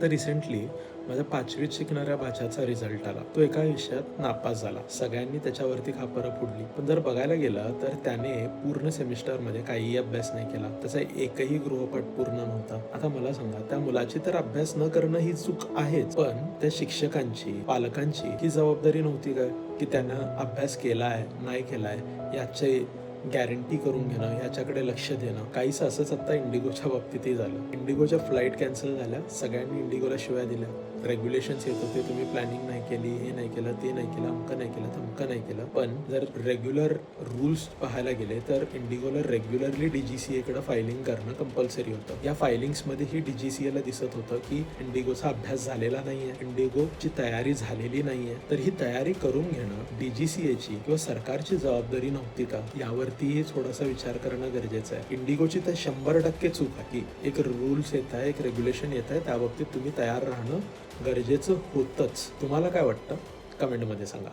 आता रिसेंटली माझ्या 5वीत शिकणाऱ्या भाच्याचा रिझल्ट आला. तो एका विषयात नापास झाला. सगळ्यांनी त्याच्यावरती खापरं फोडली. पण जर बघायला गेलं तर त्याने पूर्ण सेमिस्टरमध्ये काहीही अभ्यास नाही केला. त्याचा एकही गृहपाठ पूर्ण नव्हता. आता मला सांगा, त्या मुलाची तर अभ्यास न करणं ही चूक आहेच, पण त्या शिक्षकांची, पालकांची ही जबाबदारी नव्हती काय की त्यानं अभ्यास केलाय नाही केलाय याचे गॅरंटी करून घेणं, याच्याकडे लक्ष देणं. काहीच असंच आता इंडिगोच्या बाबतीतही झालं. इंडिगोच्या फ्लाईट कॅन्सल झाल्या, सगळ्यांनी इंडिगोला शिव्या दिल्या. रेग्युलेशन्स येत होते, तुम्ही प्लॅनिंग नाही केली, हे नाही केलं, ते नाही केलं, अमकं नाही केलं, तमकं नाही केलं. पण जर रेग्युलर रूल्स पाहायला गेले तर इंडिगोला रेग्युलरली DGCA कडे फायलिंग करणं कंपल्सरी होतं. या फायलिंग्समध्ये ही DGCA ला दिसत होतं की इंडिगोचा अभ्यास झालेला नाहीये, इंडिगोची तयारी झालेली नाहीये. तर ही तयारी करून घेणं DGCA ची किंवा सरकारची जबाबदारी नव्हती का, यावरतीही थोडासा विचार करणं गरजेचं आहे. इंडिगोची तर 100% चूक आहे की एक रूल्स येत आहे, एक रेग्युलेशन येत आहे, त्या बाबतीत तुम्ही तयार राहणं गरजेचं होतंच. तुम्हाला काय वाटतं? कमेंटमध्ये सांगा.